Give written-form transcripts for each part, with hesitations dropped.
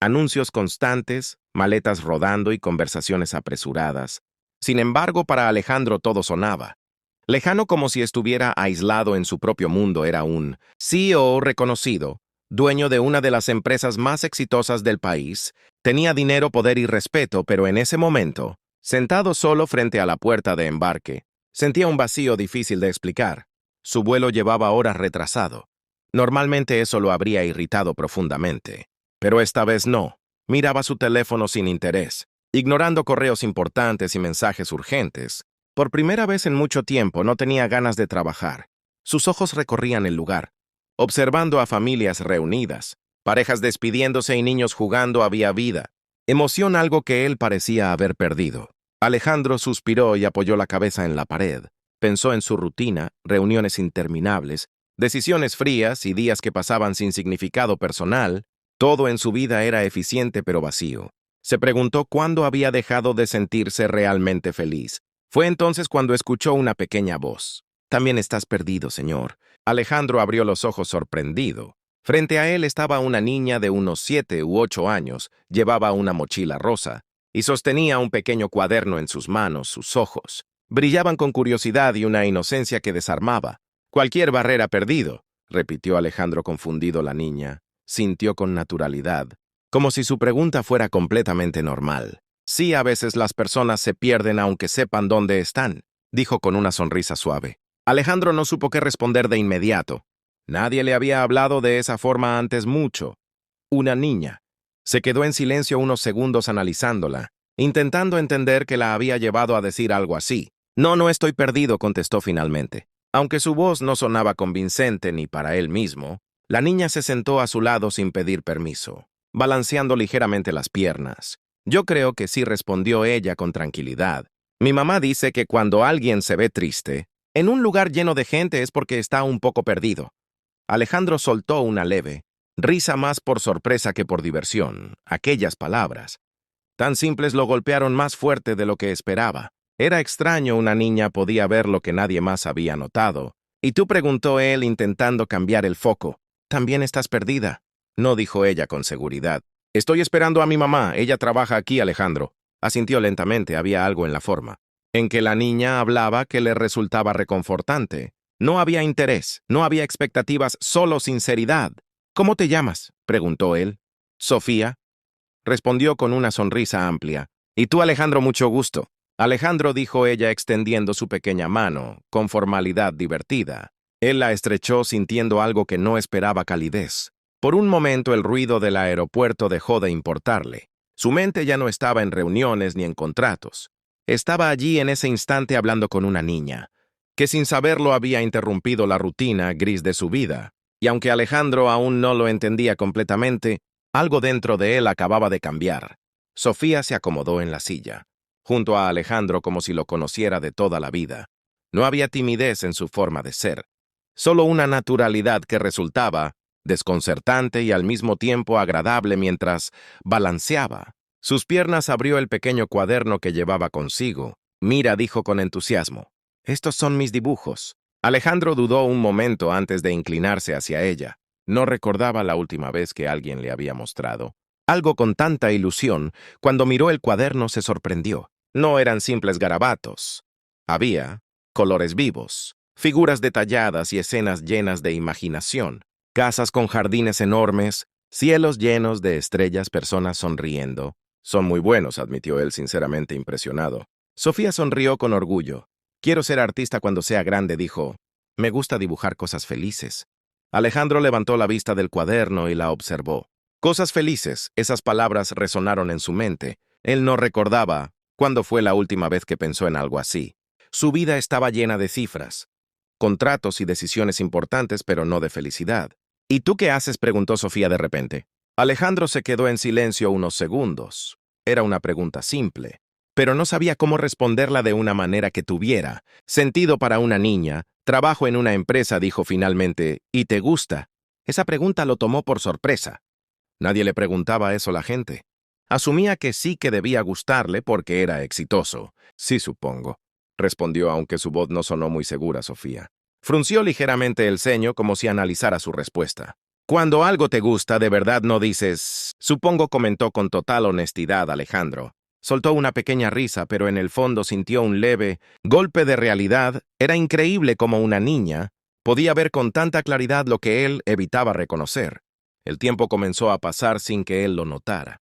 Anuncios constantes, maletas rodando y conversaciones apresuradas. Sin embargo, para Alejandro todo sonaba. Lejano como si estuviera aislado en su propio mundo, era un CEO reconocido, dueño de una de las empresas más exitosas del país, tenía dinero, poder y respeto, pero en ese momento, sentado solo frente a la puerta de embarque, sentía un vacío difícil de explicar. Su vuelo llevaba horas retrasado. Normalmente eso lo habría irritado profundamente. Pero esta vez no. Miraba su teléfono sin interés, ignorando correos importantes y mensajes urgentes. Por primera vez en mucho tiempo no tenía ganas de trabajar. Sus ojos recorrían el lugar, observando a familias reunidas, parejas despidiéndose y niños jugando. Había vida. Emoción, algo que él parecía haber perdido. Alejandro suspiró y apoyó la cabeza en la pared. Pensó en su rutina, reuniones interminables, decisiones frías y días que pasaban sin significado personal. Todo en su vida era eficiente pero vacío. Se preguntó cuándo había dejado de sentirse realmente feliz. Fue entonces cuando escuchó una pequeña voz. «También estás perdido, señor». Alejandro abrió los ojos sorprendido. Frente a él estaba una niña de unos 7 u 8 años, llevaba una mochila rosa y sostenía un pequeño cuaderno en sus manos. Sus ojos brillaban con curiosidad y una inocencia que desarmaba. «Cualquier barrera perdido», repitió Alejandro confundido. La niña sintió con naturalidad, como si su pregunta fuera completamente normal. «Sí, a veces las personas se pierden aunque sepan dónde están», dijo con una sonrisa suave. Alejandro no supo qué responder de inmediato. Nadie le había hablado de esa forma antes. Mucho. Una niña. Se quedó en silencio unos segundos analizándola, intentando entender qué la había llevado a decir algo así. «No, no estoy perdido», contestó finalmente. Aunque su voz no sonaba convincente ni para él mismo, la niña se sentó a su lado sin pedir permiso, balanceando ligeramente las piernas. «Yo creo que sí», respondió ella con tranquilidad. «Mi mamá dice que cuando alguien se ve triste, en un lugar lleno de gente, es porque está un poco perdido». Alejandro soltó una leve risa, más por sorpresa que por diversión. Aquellas palabras, tan simples, lo golpearon más fuerte de lo que esperaba. Era extraño, una niña podía ver lo que nadie más había notado. «¿Y tú?», preguntó él, intentando cambiar el foco. «¿También estás perdida?». «No», dijo ella con seguridad. «Estoy esperando a mi mamá, ella trabaja aquí». Alejandro asintió lentamente. Había algo en la forma en que la niña hablaba que le resultaba reconfortante. No había interés, no había expectativas, solo sinceridad. «¿Cómo te llamas?», preguntó él. «Sofía», respondió con una sonrisa amplia. «¿Y tú?». «Alejandro, mucho gusto». «Alejandro», dijo ella extendiendo su pequeña mano, con formalidad divertida. Él la estrechó, sintiendo algo que no esperaba: calidez. Por un momento el ruido del aeropuerto dejó de importarle. Su mente ya no estaba en reuniones ni en contratos. Estaba allí en ese instante hablando con una niña, que sin saberlo había interrumpido la rutina gris de su vida. Y aunque Alejandro aún no lo entendía completamente, algo dentro de él acababa de cambiar. Sofía se acomodó en la silla, junto a Alejandro, como si lo conociera de toda la vida. No había timidez en su forma de ser, solo una naturalidad que resultaba desconcertante y al mismo tiempo agradable mientras balanceaba. Sus piernas abrió el pequeño cuaderno que llevaba consigo. «Mira», dijo con entusiasmo, «estos son mis dibujos». Alejandro dudó un momento antes de inclinarse hacia ella. No recordaba la última vez que alguien le había mostrado algo con tanta ilusión. Cuando miró el cuaderno se sorprendió. No eran simples garabatos. Había colores vivos, figuras detalladas y escenas llenas de imaginación. Casas con jardines enormes, cielos llenos de estrellas, personas sonriendo. «Son muy buenos», admitió él, sinceramente impresionado. Sofía sonrió con orgullo. «Quiero ser artista cuando sea grande», dijo. «Me gusta dibujar cosas felices». Alejandro levantó la vista del cuaderno y la observó. Cosas felices, esas palabras resonaron en su mente. Él no recordaba cuándo fue la última vez que pensó en algo así. Su vida estaba llena de cifras, contratos y decisiones importantes, pero no de felicidad. «¿Y tú qué haces?», preguntó Sofía de repente. Alejandro se quedó en silencio unos segundos. Era una pregunta simple, pero no sabía cómo responderla de una manera que tuviera sentido para una niña. «Trabajo en una empresa», dijo finalmente. «¿Y te gusta?». Esa pregunta lo tomó por sorpresa. Nadie le preguntaba eso a la gente. Asumía que sí, que debía gustarle porque era exitoso. «Sí, supongo», respondió, aunque su voz no sonó muy segura. Sofía frunció ligeramente el ceño, como si analizara su respuesta. Cuando algo te gusta, de verdad no dices, supongo, comentó con total honestidad Alejandro. Soltó una pequeña risa, pero en el fondo sintió un leve golpe de realidad. Era increíble cómo una niña podía ver con tanta claridad lo que él evitaba reconocer. El tiempo comenzó a pasar sin que él lo notara.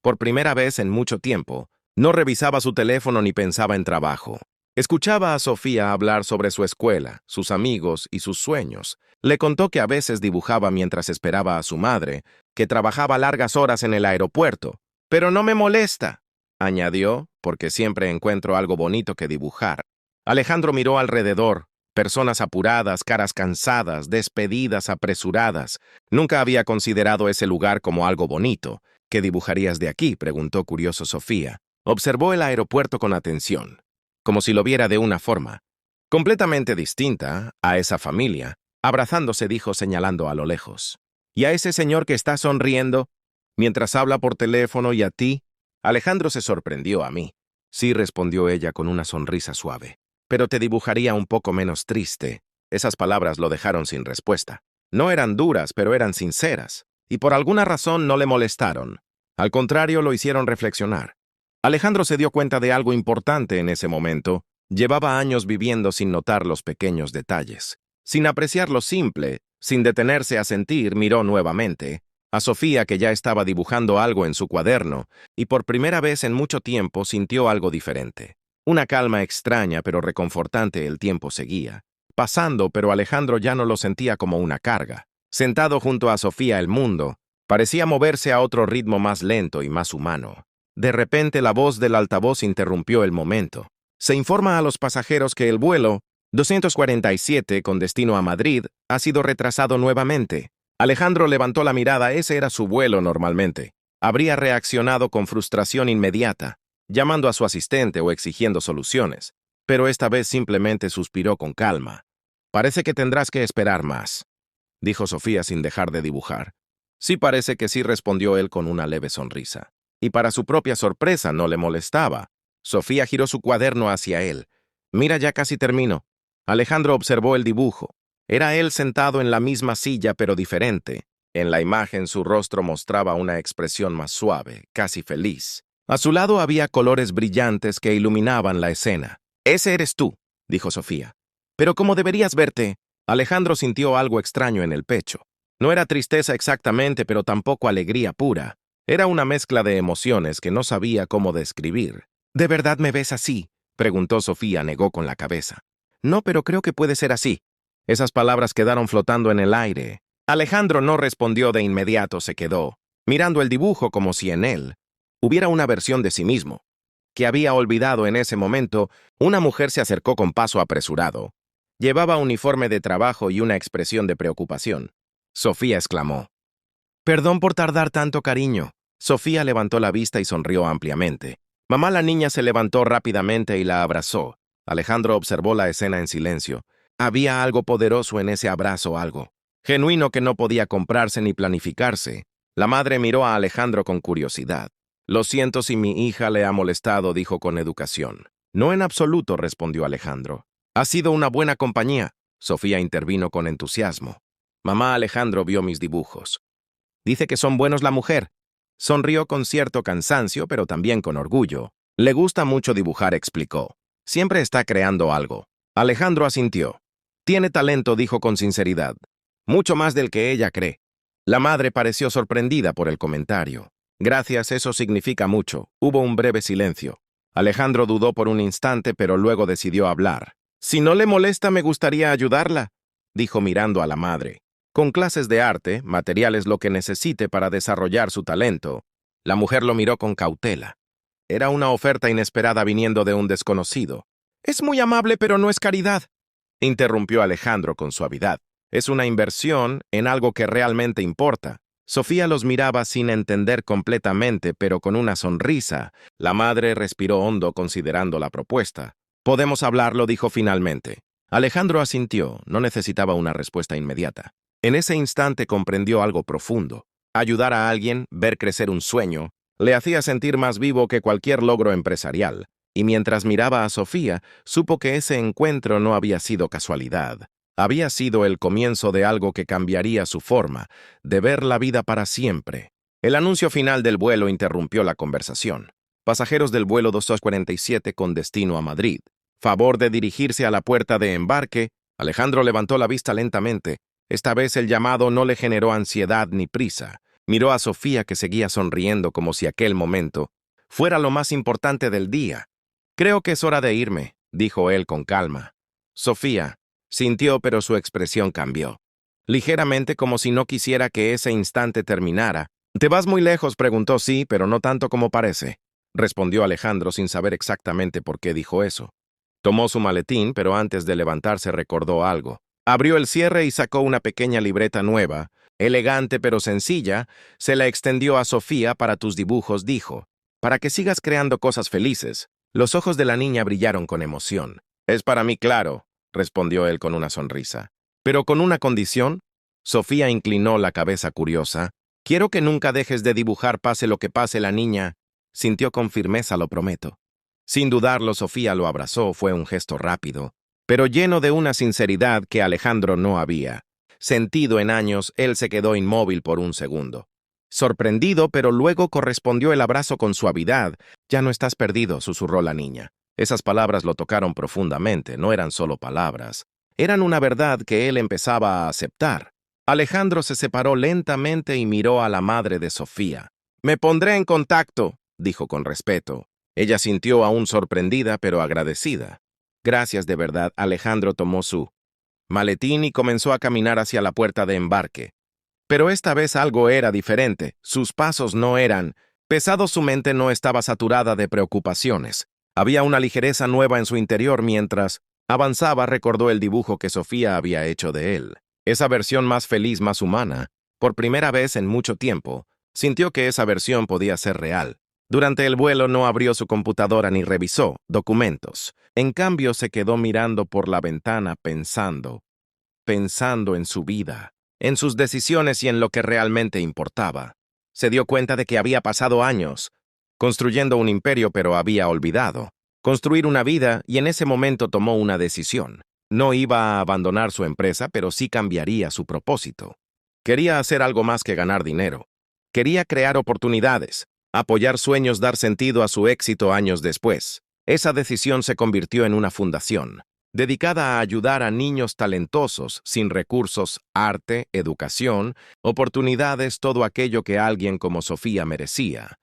Por primera vez en mucho tiempo, no revisaba su teléfono ni pensaba en trabajo. Escuchaba a Sofía hablar sobre su escuela, sus amigos y sus sueños. Le contó que a veces dibujaba mientras esperaba a su madre, que trabajaba largas horas en el aeropuerto. Pero no me molesta, añadió, porque siempre encuentro algo bonito que dibujar. Alejandro miró alrededor. Personas apuradas, caras cansadas, despedidas, apresuradas. Nunca había considerado ese lugar como algo bonito. ¿Qué dibujarías de aquí?, preguntó curioso Sofía. Observó el aeropuerto con atención, como si lo viera de una forma completamente distinta a esa familia. Abrazándose dijo señalando a lo lejos. ¿Y a ese señor que está sonriendo mientras habla por teléfono y a ti? Alejandro se sorprendió. A mí. Sí, respondió ella con una sonrisa suave. Pero te dibujaría un poco menos triste. Esas palabras lo dejaron sin respuesta. No eran duras, pero eran sinceras, y por alguna razón no le molestaron. Al contrario, lo hicieron reflexionar. Alejandro se dio cuenta de algo importante en ese momento. Llevaba años viviendo sin notar los pequeños detalles. Sin apreciar lo simple, sin detenerse a sentir, miró nuevamente a Sofía, que ya estaba dibujando algo en su cuaderno, y por primera vez en mucho tiempo sintió algo diferente. Una calma extraña pero reconfortante. El tiempo seguía pasando, pero Alejandro ya no lo sentía como una carga. Sentado junto a Sofía, el mundo parecía moverse a otro ritmo más lento y más humano. De repente la voz del altavoz interrumpió el momento. Se informa a los pasajeros que el vuelo 247 con destino a Madrid ha sido retrasado nuevamente. Alejandro levantó la mirada. Ese era su vuelo normalmente. Habría reaccionado con frustración inmediata, llamando a su asistente o exigiendo soluciones, pero esta vez simplemente suspiró con calma. Parece que tendrás que esperar más, dijo Sofía sin dejar de dibujar. Sí, parece que sí, respondió él con una leve sonrisa. Y para su propia sorpresa no le molestaba. Sofía giró su cuaderno hacia él. Mira, ya casi termino. Alejandro observó el dibujo. Era él sentado en la misma silla, pero diferente. En la imagen su rostro mostraba una expresión más suave, casi feliz. A su lado había colores brillantes que iluminaban la escena. Ese eres tú, dijo Sofía. Pero ¿cómo deberías verte? Alejandro sintió algo extraño en el pecho. No era tristeza exactamente, pero tampoco alegría pura. Era una mezcla de emociones que no sabía cómo describir. ¿De verdad me ves así?, preguntó Sofía. Negó con la cabeza. No, pero creo que puede ser así. Esas palabras quedaron flotando en el aire. Alejandro no respondió de inmediato. Se quedó mirando el dibujo como si en él hubiera una versión de sí mismo que había olvidado. En ese momento, una mujer se acercó con paso apresurado. Llevaba uniforme de trabajo y una expresión de preocupación. Sofía exclamó. Perdón por tardar tanto, cariño. Sofía levantó la vista y sonrió ampliamente. Mamá, la niña se levantó rápidamente y la abrazó. Alejandro observó la escena en silencio. Había algo poderoso en ese abrazo, algo genuino que no podía comprarse ni planificarse. La madre miró a Alejandro con curiosidad. Lo siento si mi hija le ha molestado, dijo con educación. No, en absoluto, respondió Alejandro. Ha sido una buena compañía. Sofía intervino con entusiasmo. Mamá, Alejandro vio mis dibujos. Dice que son buenos. La mujer sonrió con cierto cansancio, pero también con orgullo. Le gusta mucho dibujar, explicó. Siempre está creando algo. Alejandro asintió. Tiene talento, dijo con sinceridad. Mucho más del que ella cree. La madre pareció sorprendida por el comentario. Gracias, eso significa mucho. Hubo un breve silencio. Alejandro dudó por un instante, pero luego decidió hablar. Si no le molesta, me gustaría ayudarla, dijo mirando a la madre. Con clases de arte, materiales, lo que necesite para desarrollar su talento. La mujer lo miró con cautela. Era una oferta inesperada viniendo de un desconocido. Es muy amable, pero no es caridad, interrumpió Alejandro con suavidad. Es una inversión en algo que realmente importa. Sofía los miraba sin entender completamente, pero con una sonrisa. La madre respiró hondo considerando la propuesta. Podemos hablarlo, dijo finalmente. Alejandro asintió. No necesitaba una respuesta inmediata. En ese instante comprendió algo profundo. Ayudar a alguien, ver crecer un sueño, le hacía sentir más vivo que cualquier logro empresarial. Y mientras miraba a Sofía, supo que ese encuentro no había sido casualidad. Había sido el comienzo de algo que cambiaría su forma de ver la vida para siempre. El anuncio final del vuelo interrumpió la conversación. Pasajeros del vuelo 247 con destino a Madrid. Favor de dirigirse a la puerta de embarque. Alejandro levantó la vista lentamente. Esta vez el llamado no le generó ansiedad ni prisa. Miró a Sofía, que seguía sonriendo como si aquel momento fuera lo más importante del día. «Creo que es hora de irme», dijo él con calma. Sofía sintió, pero su expresión cambió. Ligeramente, como si no quisiera que ese instante terminara. «¿Te vas muy lejos?», preguntó. «Sí, pero no tanto como parece», respondió Alejandro sin saber exactamente por qué dijo eso. Tomó su maletín, pero antes de levantarse recordó algo. Abrió el cierre y sacó una pequeña libreta nueva, elegante pero sencilla. Se la extendió a Sofía. «Para tus dibujos», dijo, «para que sigas creando cosas felices». Los ojos de la niña brillaron con emoción. «Es para mí, claro», respondió él con una sonrisa. «Pero con una condición». Sofía inclinó la cabeza curiosa. «Quiero que nunca dejes de dibujar, pase lo que pase». La niña sintió con firmeza. «Lo prometo». Sin dudarlo, Sofía lo abrazó. Fue un gesto rápido, pero lleno de una sinceridad que Alejandro no había sentido en años. Él se quedó inmóvil por un segundo, sorprendido, pero luego correspondió el abrazo con suavidad. «Ya no estás perdido», susurró la niña. Esas palabras lo tocaron profundamente. No eran solo palabras, eran una verdad que él empezaba a aceptar. Alejandro se separó lentamente y miró a la madre de Sofía. «Me pondré en contacto», dijo con respeto. Ella sintió aún sorprendida, pero agradecida. «Gracias de verdad». Alejandro tomó su maletín y comenzó a caminar hacia la puerta de embarque. Pero esta vez algo era diferente. Sus pasos no eran pesados, su mente no estaba saturada de preocupaciones. Había una ligereza nueva en su interior. Mientras avanzaba, recordó el dibujo que Sofía había hecho de él. Esa versión más feliz, más humana. Por primera vez en mucho tiempo, sintió que esa versión podía ser real. Durante el vuelo no abrió su computadora ni revisó documentos. En cambio, se quedó mirando por la ventana pensando en su vida, en sus decisiones y en lo que realmente importaba. Se dio cuenta de que había pasado años construyendo un imperio, pero había olvidado construir una vida, y en ese momento tomó una decisión. No iba a abandonar su empresa, pero sí cambiaría su propósito. Quería hacer algo más que ganar dinero. Quería crear oportunidades, apoyar sueños, dar sentido a su éxito años después. Esa decisión se convirtió en una fundación dedicada a ayudar a niños talentosos, sin recursos, arte, educación, oportunidades, todo aquello que alguien como Sofía merecía.